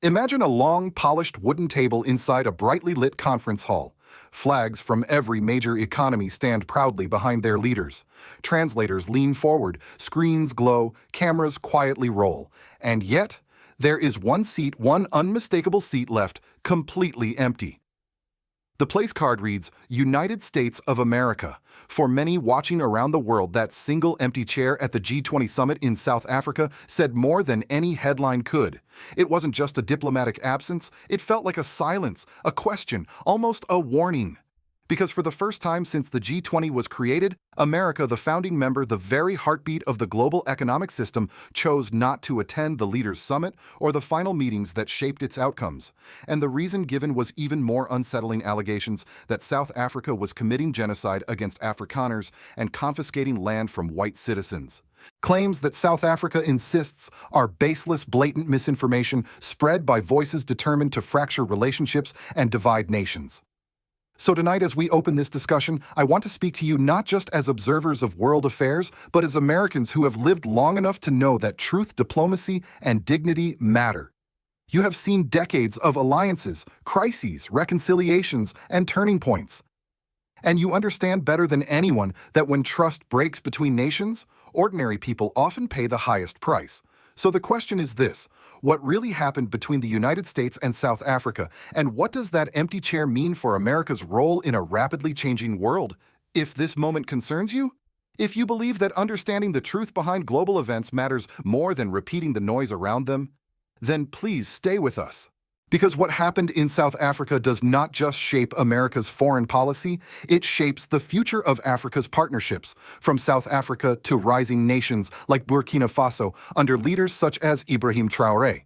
Imagine a long, polished wooden table inside a brightly lit conference hall. Flags from every major economy stand proudly behind their leaders. Translators lean forward, screens glow, cameras quietly roll. And yet, there is one unmistakable seat left, completely empty. The place card reads, United States of America. For many watching around the world, that single empty chair at the G20 summit in South Africa said more than any headline could. It wasn't just a diplomatic absence, it felt like a silence, a question, almost a warning. Because for the first time since the G20 was created, America, the founding member, the very heartbeat of the global economic system, chose not to attend the leaders' summit or the final meetings that shaped its outcomes. And the reason given was even more unsettling: allegations that South Africa was committing genocide against Afrikaners and confiscating land from white citizens. Claims that South Africa insists are baseless, blatant misinformation spread by voices determined to fracture relationships and divide nations. So tonight, as we open this discussion, I want to speak to you not just as observers of world affairs, but as Americans who have lived long enough to know that truth, diplomacy, and dignity matter. You have seen decades of alliances, crises, reconciliations, and turning points. And you understand better than anyone that when trust breaks between nations, ordinary people often pay the highest price. So the question is this: what really happened between the United States and South Africa, and what does that empty chair mean for America's role in a rapidly changing world? If this moment concerns you, if you believe that understanding the truth behind global events matters more than repeating the noise around them, then please stay with us. Because what happened in South Africa does not just shape America's foreign policy, it shapes the future of Africa's partnerships, from South Africa to rising nations like Burkina Faso under leaders such as Ibrahim Traoré.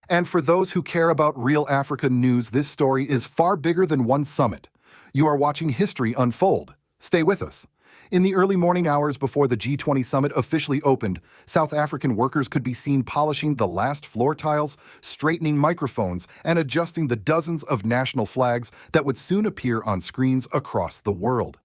And for those who care about real African news, this story is far bigger than one summit. You are watching history unfold. Stay with us. In the early morning hours before the G20 summit officially opened, South African workers could be seen polishing the last floor tiles, straightening microphones, and adjusting the dozens of national flags that would soon appear on screens across the world.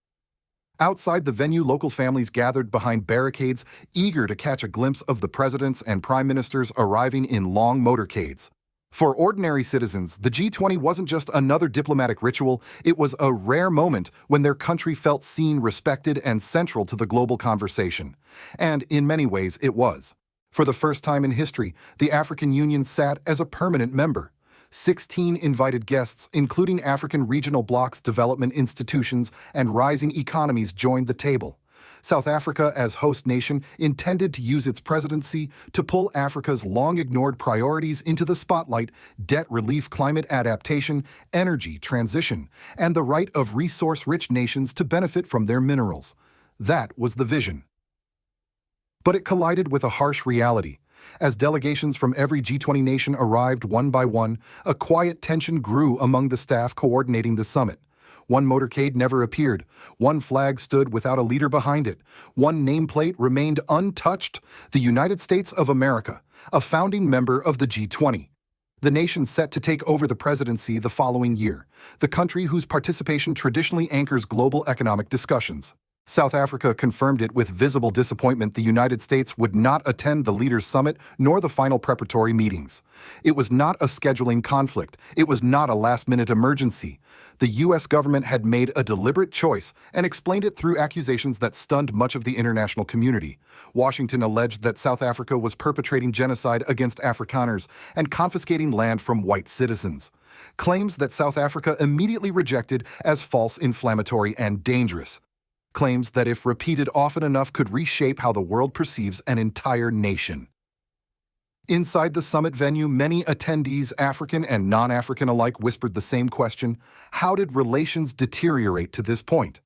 Outside the venue, local families gathered behind barricades, eager to catch a glimpse of the presidents and prime ministers arriving in long motorcades. For ordinary citizens, the G20 wasn't just another diplomatic ritual, it was a rare moment when their country felt seen, respected, and central to the global conversation. And in many ways, it was. For the first time in history, the African Union sat as a permanent member. 16 invited guests, including African regional blocs, development institutions, and rising economies, joined the table. South Africa, as host nation, intended to use its presidency to pull Africa's long-ignored priorities into the spotlight: debt relief, climate adaptation, energy transition, and the right of resource-rich nations to benefit from their minerals. That was the vision. But it collided with a harsh reality. As delegations from every G20 nation arrived one by one, a quiet tension grew among the staff coordinating the summit. One motorcade never appeared. One flag stood without a leader behind it. One nameplate remained untouched: the United States of America, a founding member of the G20. The nation set to take over the presidency the following year, the country whose participation traditionally anchors global economic discussions. South Africa confirmed it with visible disappointment. The United States would not attend the Leaders' Summit nor the final preparatory meetings. It was not a scheduling conflict. It was not a last-minute emergency. The U.S. government had made a deliberate choice and explained it through accusations that stunned much of the international community. Washington alleged that South Africa was perpetrating genocide against Afrikaners and confiscating land from white citizens. Claims that South Africa immediately rejected as false, inflammatory, and dangerous. Claims that, if repeated often enough, could reshape how the world perceives an entire nation. Inside the summit venue, many attendees, African and non-African alike, whispered the same question: how did relations deteriorate to this point?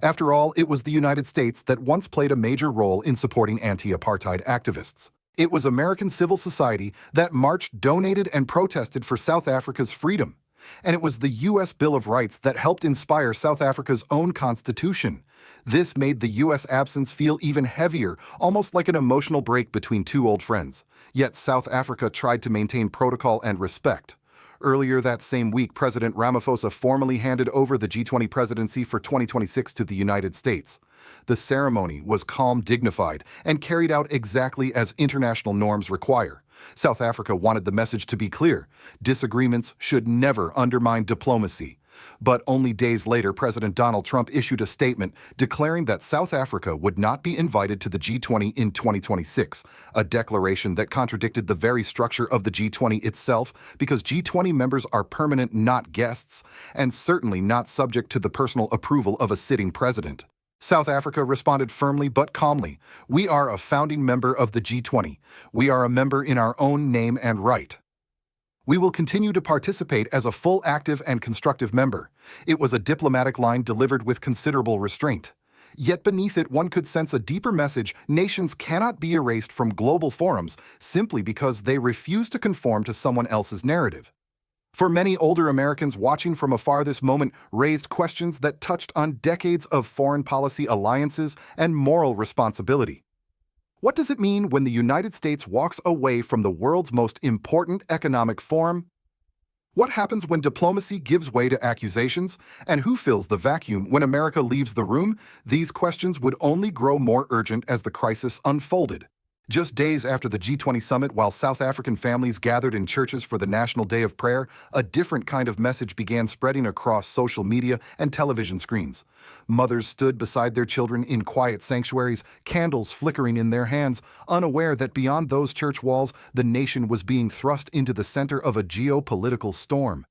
After all, it was the United States that once played a major role in supporting anti-apartheid activists. It was American civil society that marched, donated, and protested for South Africa's freedom. And it was the U.S. Bill of Rights that helped inspire South Africa's own constitution. This made the U.S. absence feel even heavier, almost like an emotional break between two old friends. Yet South Africa tried to maintain protocol and respect. Earlier that same week, President Ramaphosa formally handed over the G20 presidency for 2026 to the United States. The ceremony was calm, dignified, and carried out exactly as international norms require. South Africa wanted the message to be clear: disagreements should never undermine diplomacy. But only days later, President Donald Trump issued a statement declaring that South Africa would not be invited to the G20 in 2026, a declaration that contradicted the very structure of the G20 itself, because G20 members are permanent, not guests, and certainly not subject to the personal approval of a sitting president. South Africa responded firmly but calmly. "We are a founding member of the G20. We are a member in our own name and right. We will continue to participate as a full, active, and constructive member." It was a diplomatic line delivered with considerable restraint. Yet beneath it, one could sense a deeper message: nations cannot be erased from global forums simply because they refuse to conform to someone else's narrative. For many older Americans watching from afar, this moment raised questions that touched on decades of foreign policy alliances and moral responsibility. What does it mean when the United States walks away from the world's most important economic forum? What happens when diplomacy gives way to accusations? And who fills the vacuum when America leaves the room? These questions would only grow more urgent as the crisis unfolded. Just days after the G20 summit, while South African families gathered in churches for the National Day of Prayer, a different kind of message began spreading across social media and television screens. Mothers stood beside their children in quiet sanctuaries, candles flickering in their hands, unaware that beyond those church walls, the nation was being thrust into the center of a geopolitical storm.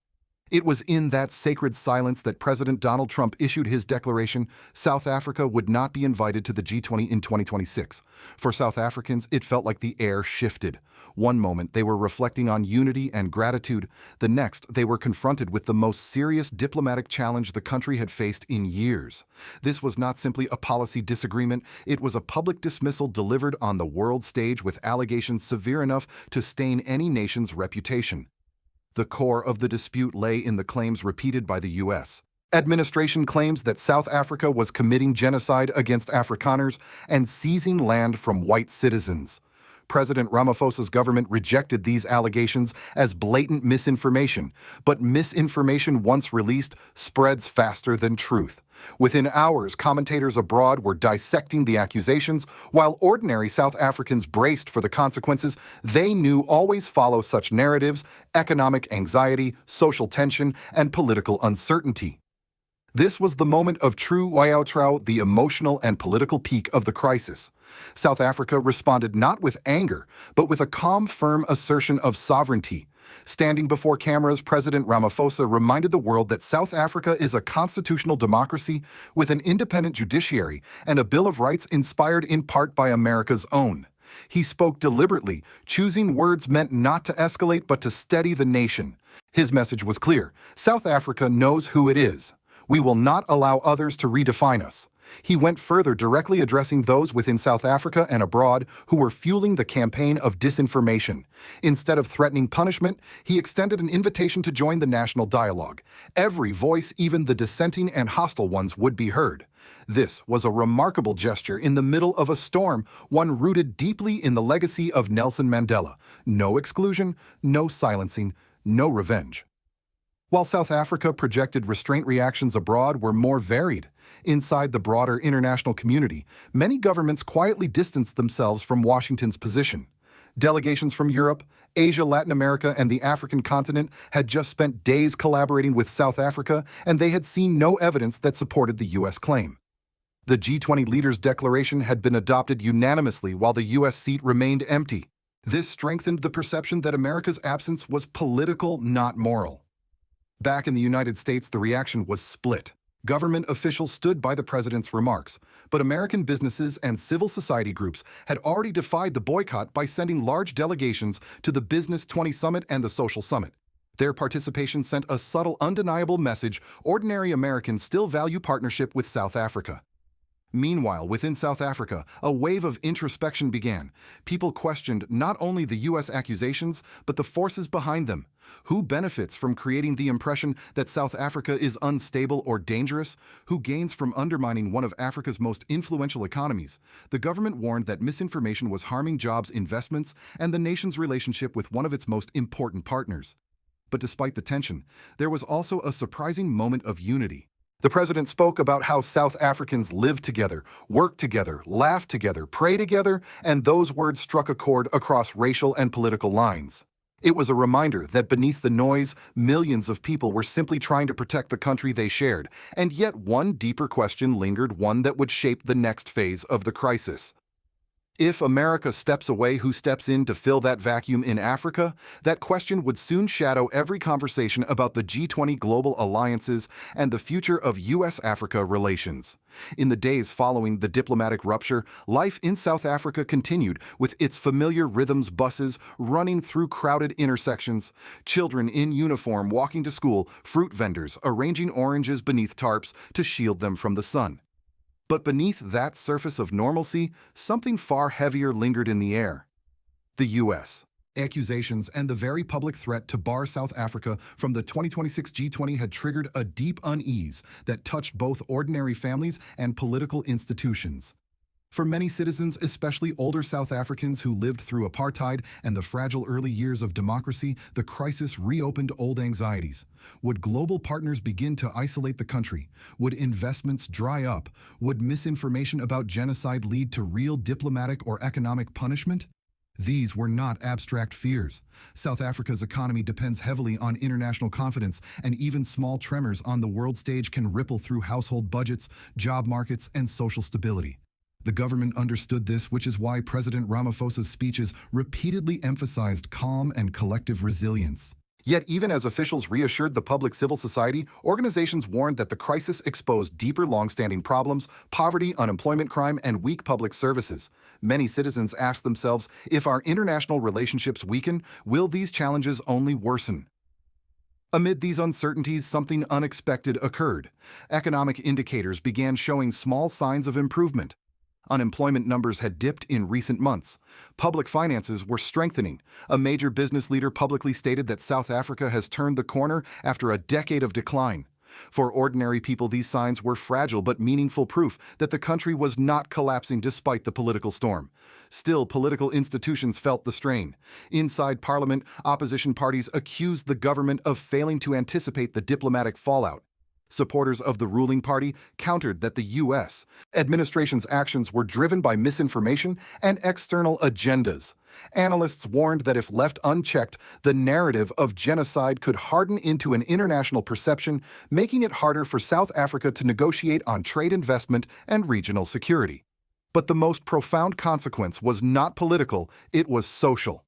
It was in that sacred silence that President Donald Trump issued his declaration: South Africa would not be invited to the G20 in 2026. For South Africans, it felt like the air shifted. One moment, they were reflecting on unity and gratitude. The next, they were confronted with the most serious diplomatic challenge the country had faced in years. This was not simply a policy disagreement, it was a public dismissal delivered on the world stage with allegations severe enough to stain any nation's reputation. The core of the dispute lay in the claims repeated by the U.S. administration claims that South Africa was committing genocide against Afrikaners and seizing land from white citizens. President Ramaphosa's government rejected these allegations as blatant misinformation, but misinformation once released spreads faster than truth. Within hours, commentators abroad were dissecting the accusations, while ordinary South Africans braced for the consequences they knew always follow such narratives: economic anxiety, social tension, and political uncertainty. This was the moment of true Waiautrau, the emotional and political peak of the crisis. South Africa responded not with anger, but with a calm, firm assertion of sovereignty. Standing before cameras, President Ramaphosa reminded the world that South Africa is a constitutional democracy with an independent judiciary and a Bill of Rights inspired in part by America's own. He spoke deliberately, choosing words meant not to escalate but to steady the nation. His message was clear: South Africa knows who it is. We will not allow others to redefine us. He went further, directly addressing those within South Africa and abroad who were fueling the campaign of disinformation. Instead of threatening punishment, he extended an invitation to join the national dialogue. Every voice, even the dissenting and hostile ones, would be heard. This was a remarkable gesture in the middle of a storm, one rooted deeply in the legacy of Nelson Mandela. No exclusion, no silencing, no revenge. While South Africa projected restraint, reactions abroad were more varied. Inside the broader international community, many governments quietly distanced themselves from Washington's position. Delegations from Europe, Asia, Latin America, and the African continent had just spent days collaborating with South Africa, and they had seen no evidence that supported the U.S. claim. The G20 leaders' declaration had been adopted unanimously while the U.S. seat remained empty. This strengthened the perception that America's absence was political, not moral. Back in the United States, the reaction was split. Government officials stood by the president's remarks, but American businesses and civil society groups had already defied the boycott by sending large delegations to the Business 20 Summit and the Social Summit. Their participation sent a subtle, undeniable message: ordinary Americans still value partnership with South Africa. Meanwhile, within South Africa, a wave of introspection began. People questioned not only the U.S. accusations, but the forces behind them. Who benefits from creating the impression that South Africa is unstable or dangerous? Who gains from undermining one of Africa's most influential economies? The government warned that misinformation was harming jobs, investments, and the nation's relationship with one of its most important partners. But despite the tension, there was also a surprising moment of unity. The president spoke about how South Africans live together, work together, laugh together, pray together, and those words struck a chord across racial and political lines. It was a reminder that beneath the noise, millions of people were simply trying to protect the country they shared, and yet one deeper question lingered, one that would shape the next phase of the crisis. If America steps away, who steps in to fill that vacuum in Africa? That question would soon shadow every conversation about the G20 global alliances and the future of U.S.-Africa relations. In the days following the diplomatic rupture, life in South Africa continued with its familiar rhythms, buses running through crowded intersections, children in uniform walking to school, fruit vendors arranging oranges beneath tarps to shield them from the sun. But beneath that surface of normalcy, something far heavier lingered in the air. The U.S. accusations and the very public threat to bar South Africa from the 2026 G20 had triggered a deep unease that touched both ordinary families and political institutions. For many citizens, especially older South Africans who lived through apartheid and the fragile early years of democracy, the crisis reopened old anxieties. Would global partners begin to isolate the country? Would investments dry up? Would misinformation about genocide lead to real diplomatic or economic punishment? These were not abstract fears. South Africa's economy depends heavily on international confidence, and even small tremors on the world stage can ripple through household budgets, job markets, and social stability. The government understood this, which is why President Ramaphosa's speeches repeatedly emphasized calm and collective resilience. Yet even as officials reassured the public, civil society organizations warned that the crisis exposed deeper long-standing problems: poverty, unemployment, crime, and weak public services. Many citizens asked themselves, if our international relationships weaken, will these challenges only worsen? Amid these uncertainties, something unexpected occurred. Economic indicators began showing small signs of improvement. Unemployment numbers had dipped in recent months. Public finances were strengthening. A major business leader publicly stated that South Africa has turned the corner after a decade of decline. For ordinary people, these signs were fragile but meaningful proof that the country was not collapsing despite the political storm. Still, political institutions felt the strain. Inside Parliament, opposition parties accused the government of failing to anticipate the diplomatic fallout. Supporters of the ruling party countered that the U.S. administration's actions were driven by misinformation and external agendas. Analysts warned that if left unchecked, the narrative of genocide could harden into an international perception, making it harder for South Africa to negotiate on trade, investment, and regional security. But the most profound consequence was not political, it was social.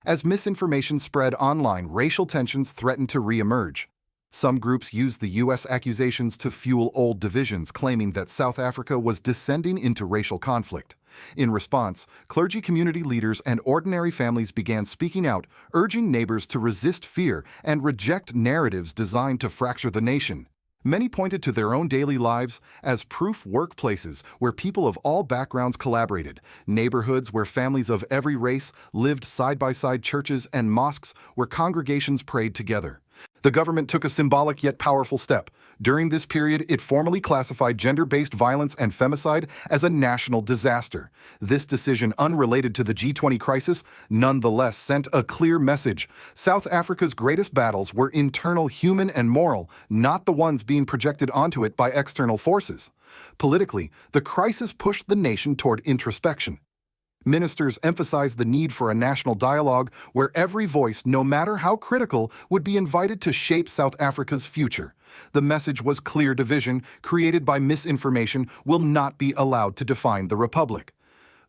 As misinformation spread online, racial tensions threatened to re-emerge. Some groups used the U.S. accusations to fuel old divisions, claiming that South Africa was descending into racial conflict. In response, clergy, community leaders, and ordinary families began speaking out, urging neighbors to resist fear and reject narratives designed to fracture the nation. Many pointed to their own daily lives as proof: workplaces where people of all backgrounds collaborated, neighborhoods where families of every race lived side by side, churches and mosques where congregations prayed together. The government took a symbolic yet powerful step. During this period, it formally classified gender-based violence and femicide as a national disaster. This decision, unrelated to the G20 crisis, nonetheless sent a clear message. South Africa's greatest battles were internal, human and moral, not the ones being projected onto it by external forces. Politically, the crisis pushed the nation toward introspection. Ministers emphasized the need for a national dialogue where every voice, no matter how critical, would be invited to shape South Africa's future. The message was clear: division created by misinformation will not be allowed to define the republic.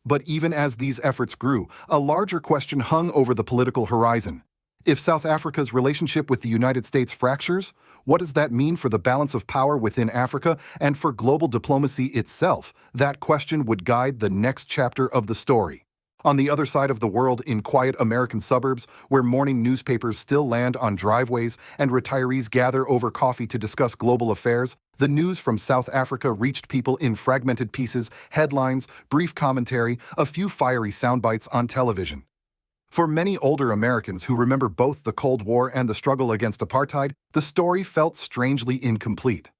But even as these efforts grew, a larger question hung over the political horizon. If South Africa's relationship with the United States fractures, what does that mean for the balance of power within Africa and for global diplomacy itself? That question would guide the next chapter of the story. On the other side of the world, in quiet American suburbs, where morning newspapers still land on driveways and retirees gather over coffee to discuss global affairs, the news from South Africa reached people in fragmented pieces, headlines, brief commentary, a few fiery soundbites on television. For many older Americans who remember both the Cold War and the struggle against apartheid, the story felt strangely incomplete.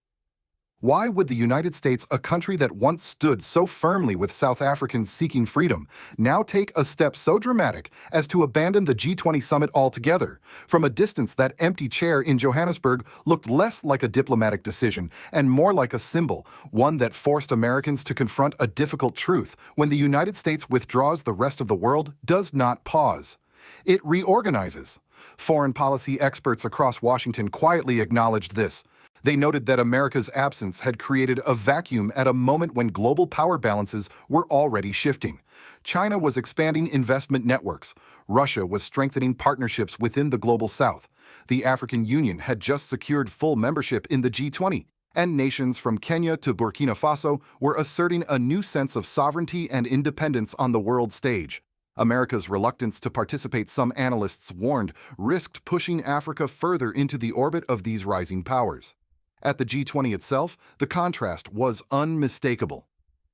Why would the United States, a country that once stood so firmly with South Africans seeking freedom, now take a step so dramatic as to abandon the G20 summit altogether? From a distance, that empty chair in Johannesburg looked less like a diplomatic decision and more like a symbol, one that forced Americans to confront a difficult truth. When the United States withdraws, the rest of the world does not pause. It reorganizes. Foreign policy experts across Washington quietly acknowledged this. They noted that America's absence had created a vacuum at a moment when global power balances were already shifting. China was expanding investment networks. Russia was strengthening partnerships within the global South. The African Union had just secured full membership in the G20. And nations from Kenya to Burkina Faso were asserting a new sense of sovereignty and independence on the world stage. America's reluctance to participate, some analysts warned, risked pushing Africa further into the orbit of these rising powers. At the G20 itself, the contrast was unmistakable.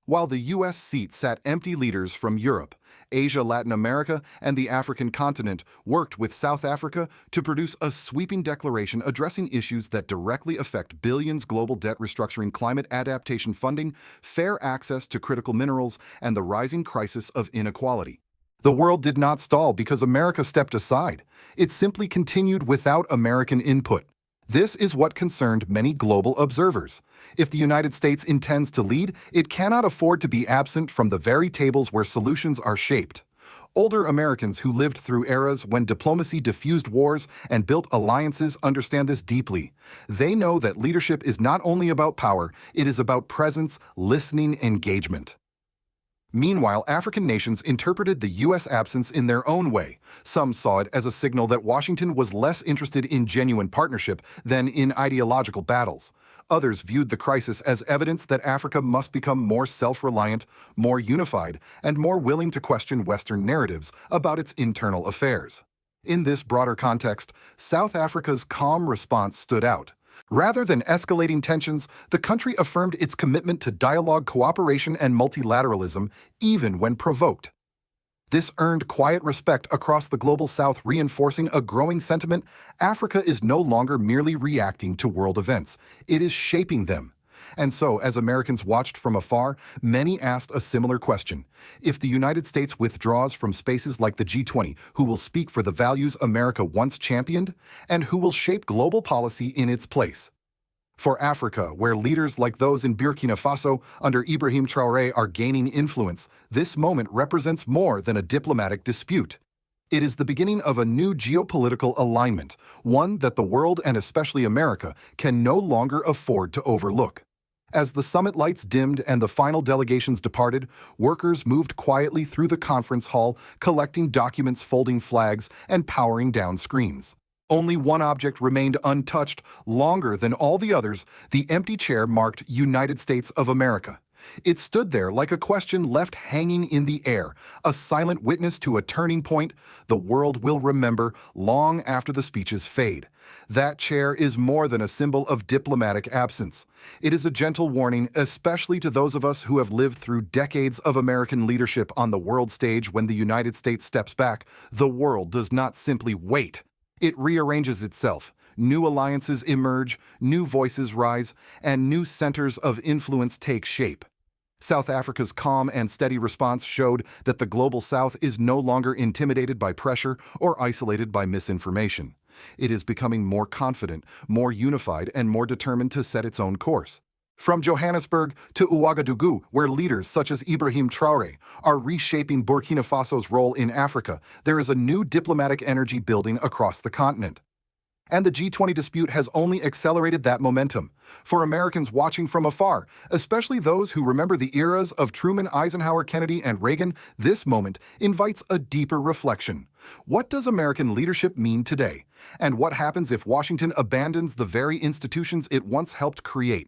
While the U.S. seat sat empty, leaders from Europe, Asia, Latin America, and the African continent worked with South Africa to produce a sweeping declaration addressing issues that directly affect billions: global debt restructuring, climate adaptation funding, fair access to critical minerals, and the rising crisis of inequality. The world did not stall because America stepped aside. It simply continued without American input. This is what concerned many global observers. If the United States intends to lead, it cannot afford to be absent from the very tables where solutions are shaped. Older Americans who lived through eras when diplomacy diffused wars and built alliances understand this deeply. They know that leadership is not only about power, it is about presence, listening, engagement. Meanwhile, African nations interpreted the U.S. absence in their own way. Some saw it as a signal that Washington was less interested in genuine partnership than in ideological battles. Others viewed the crisis as evidence that Africa must become more self-reliant, more unified, and more willing to question Western narratives about its internal affairs. In this broader context, South Africa's calm response stood out. Rather than escalating tensions, the country affirmed its commitment to dialogue, cooperation, and multilateralism, even when provoked. This earned quiet respect across the global South, reinforcing a growing sentiment: Africa is no longer merely reacting to world events, it is shaping them. And so, as Americans watched from afar, many asked a similar question. If the United States withdraws from spaces like the G20, who will speak for the values America once championed? And who will shape global policy in its place? For Africa, where leaders like those in Burkina Faso under Ibrahim Traoré are gaining influence, this moment represents more than a diplomatic dispute. It is the beginning of a new geopolitical alignment, one that the world, and especially America, can no longer afford to overlook. As the summit lights dimmed and the final delegations departed, workers moved quietly through the conference hall, collecting documents, folding flags, and powering down screens. Only one object remained untouched longer than all the others: the empty chair marked United States of America. It stood there like a question left hanging in the air, a silent witness to a turning point the world will remember long after the speeches fade. That chair is more than a symbol of diplomatic absence. It is a gentle warning, especially to those of us who have lived through decades of American leadership on the world stage. When the United States steps back, the world does not simply wait. It rearranges itself. New alliances emerge, new voices rise, and new centers of influence take shape. South Africa's calm and steady response showed that the global South is no longer intimidated by pressure or isolated by misinformation. It is becoming more confident, more unified, and more determined to set its own course. From Johannesburg to Ouagadougou, where leaders such as Ibrahim Traoré are reshaping Burkina Faso's role in Africa, there is a new diplomatic energy building across the continent. And the G20 dispute has only accelerated that momentum. For Americans watching from afar, especially those who remember the eras of Truman, Eisenhower, Kennedy, and Reagan, this moment invites a deeper reflection. What does American leadership mean today? And what happens if Washington abandons the very institutions it once helped create?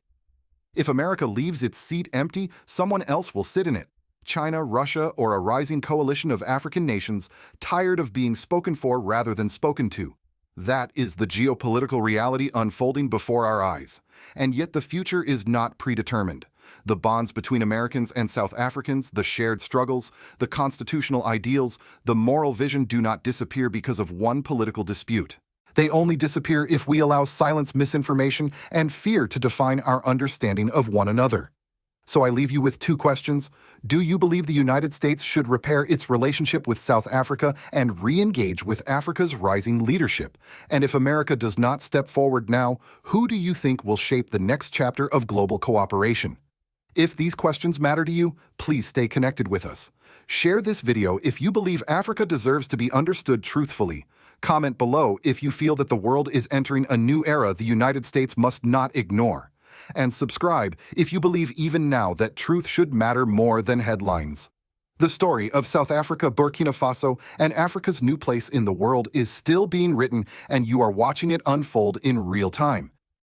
If America leaves its seat empty, someone else will sit in it. China, Russia, or a rising coalition of African nations, tired of being spoken for rather than spoken to. That is the geopolitical reality unfolding before our eyes. And yet the future is not predetermined. The bonds between Americans and South Africans, the shared struggles, the constitutional ideals, the moral vision do not disappear because of one political dispute. They only disappear if we allow silence, misinformation, and fear to define our understanding of one another. So I leave you with two questions. Do you believe the United States should repair its relationship with South Africa and re-engage with Africa's rising leadership? And if America does not step forward now, who do you think will shape the next chapter of global cooperation? If these questions matter to you, please stay connected with us. Share this video if you believe Africa deserves to be understood truthfully. Comment below if you feel that the world is entering a new era the United States must not ignore. And subscribe if you believe even now that truth should matter more than headlines. The story of South Africa, Burkina Faso, and Africa's new place in the world is still being written, and you are watching it unfold in real time.